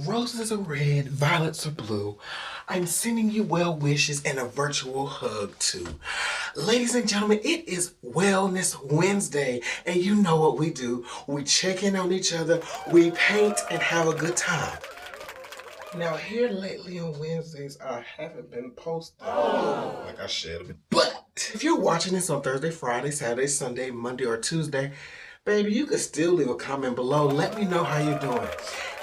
Roses are red, violets are blue. I'm sending you well wishes and a virtual hug too. Ladies and gentlemen, it is Wellness Wednesday, and you know what we do. We check in on each other, we paint, and have a good time. Now, here lately on Wednesdays, I haven't been posting like I should have. But if you're watching this on Thursday, Friday, Saturday, Sunday, Monday, or Tuesday, baby, you can still leave a comment below. Let me know how you're doing.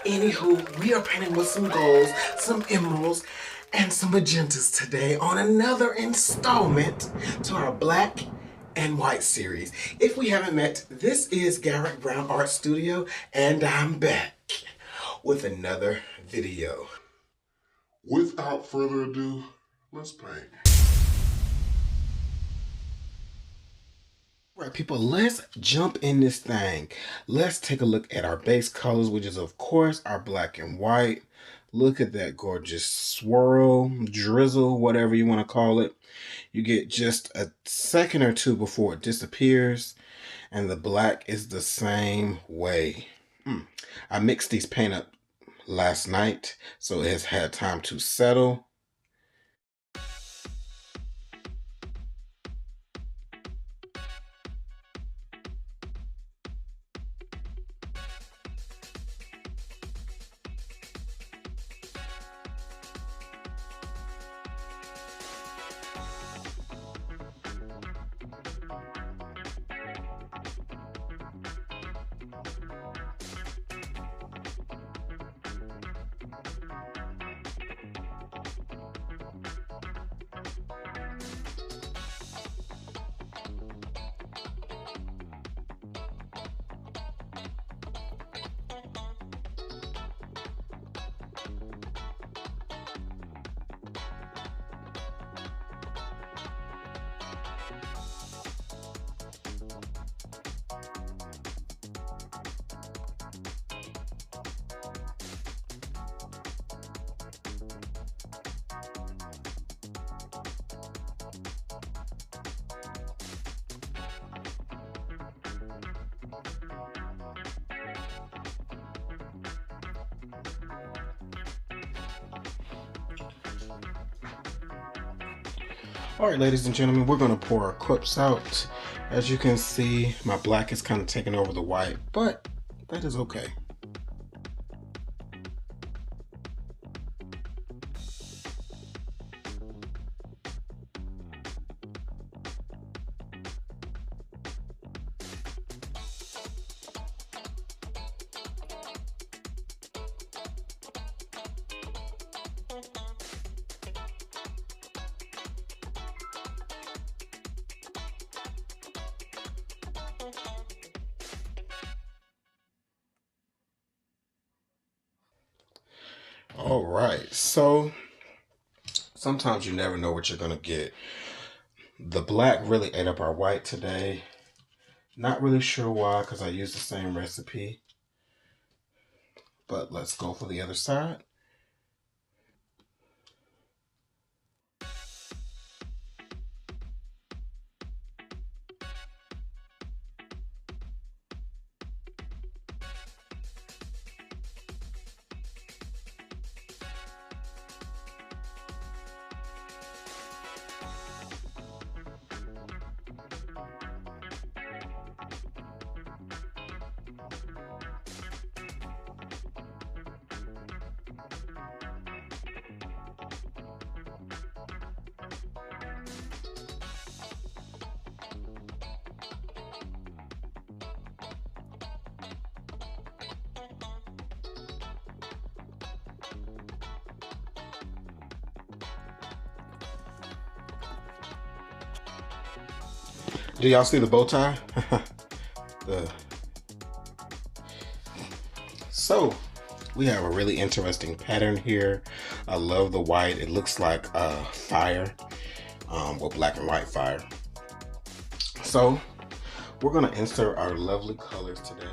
Anywho, we are painting with some golds, some emeralds, and some magentas today on another installment to our black and white series. If we haven't met, this is Garrick Brown Art Studio, and I'm back with another video. Without further ado, let's paint. All right, people, let's jump in this thing. Let's take a look at our base colors, which is, of course, our black and white. Look at that gorgeous swirl, drizzle, whatever you want to call it. You get just a second or two before it disappears, and the black is the same way. I mixed these paint up last night, so it has had time to settle. All right, ladies and gentlemen, we're going to pour our clips out. As you can see, my black is kind of taking over the white, but that is okay. All right, so sometimes you never know what you're gonna get. The black really ate up our white today. Not really sure why, because I used the same recipe. But let's go for the other side. Do y'all see the bow tie? So we have a really interesting pattern here. I love the white. It looks like fire, well, black and white fire. So we're gonna insert our lovely colors today.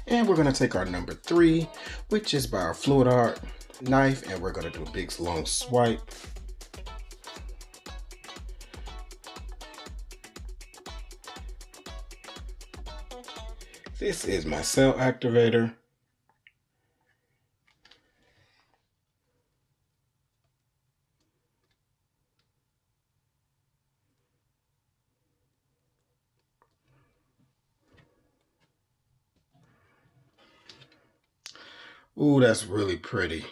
And we're gonna take our number 3, which is by our fluid art knife, and we're gonna do a big long swipe. This is my cell activator. Ooh, that's really pretty.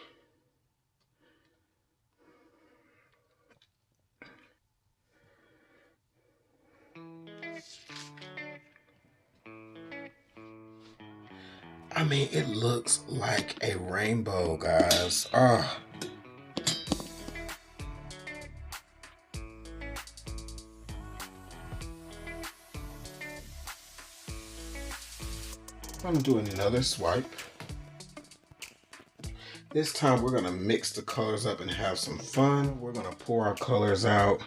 I mean, it looks like a rainbow, guys. Ah. I'm gonna do another swipe. This time we're gonna mix the colors up and have some fun. We're gonna pour our colors out.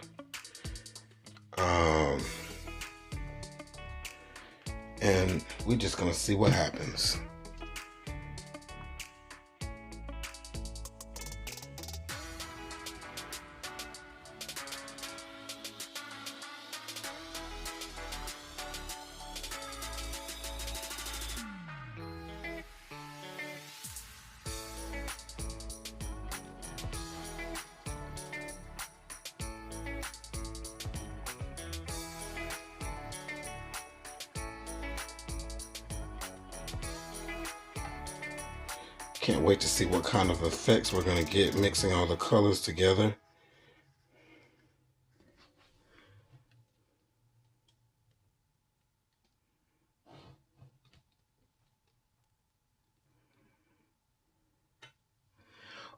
And we're just gonna see what happens. Can't wait to see what kind of effects we're gonna get mixing all the colors together.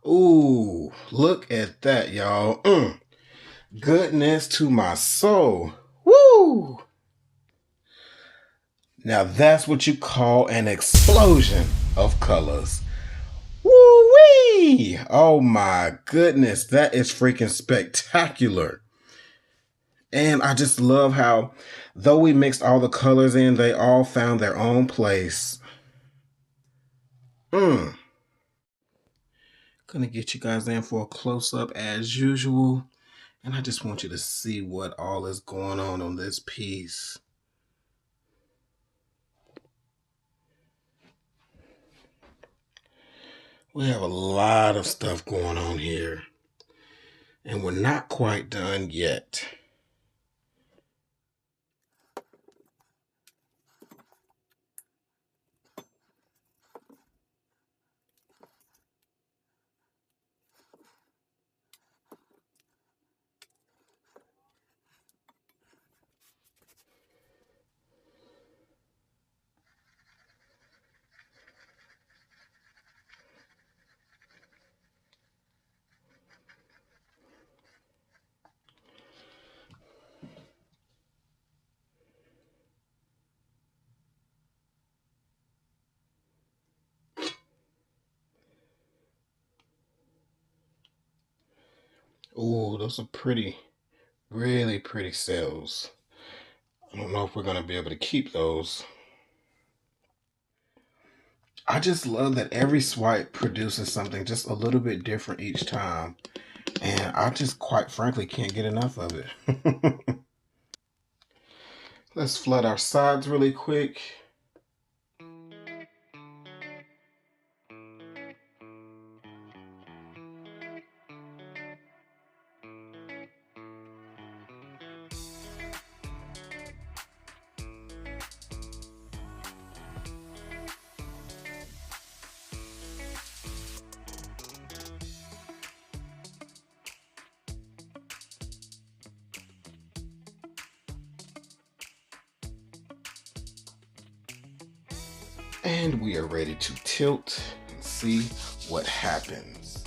Ooh, look at that, y'all. Goodness to my soul. Woo! Now that's what you call an explosion of colors. Woo-wee! Oh my goodness, that is freaking spectacular. And I just love how, though we mixed all the colors in, they all found their own place. Gonna get you guys in for a close-up as usual. And I just want you to see what all is going on this piece. We have a lot of stuff going on here. And we're not quite done yet. Ooh, those are pretty, really pretty cells. I don't know if we're going to be able to keep those. I just love that every swipe produces something just a little bit different each time. And I just quite frankly can't get enough of it. Let's flood our sides really quick. And we are ready to tilt and see what happens.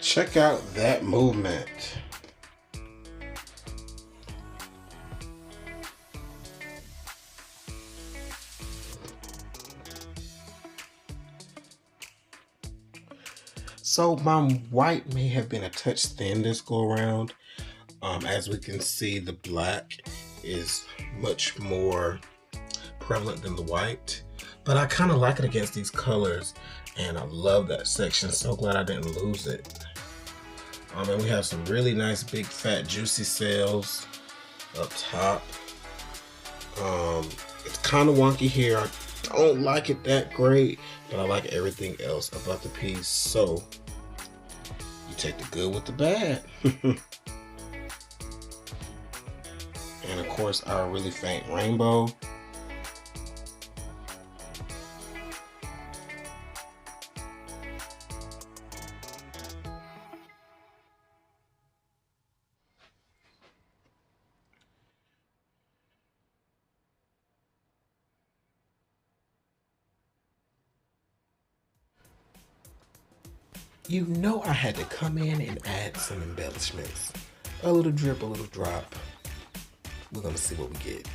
Check out that movement. So my white may have been a touch thin this go around. As we can see, the black is much more prevalent than the white, but I kind of like it against these colors, and I love that section. So glad I didn't lose it. And we have some really nice big fat juicy cells up top. It's kind of wonky here. I don't like it that great, but I like everything else about the piece. So you take the good with the bad. And of course our really faint rainbow. You know I had to come in and add some embellishments. A little drip, a little drop. We're gonna see what we get.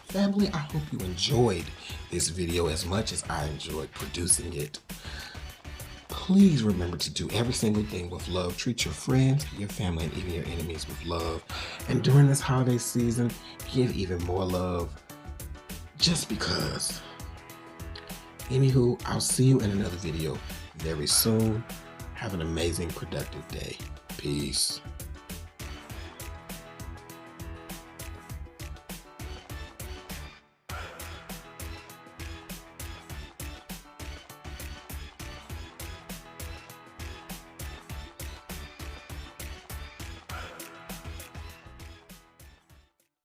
Family, I hope you enjoyed this video as much as I enjoyed producing it. Please remember to do every single thing with love. Treat your friends, your family, and even your enemies with love. And during this holiday season, give even more love. Just because. Anywho, I'll see you in another video very soon. Have an amazing, productive day. Peace.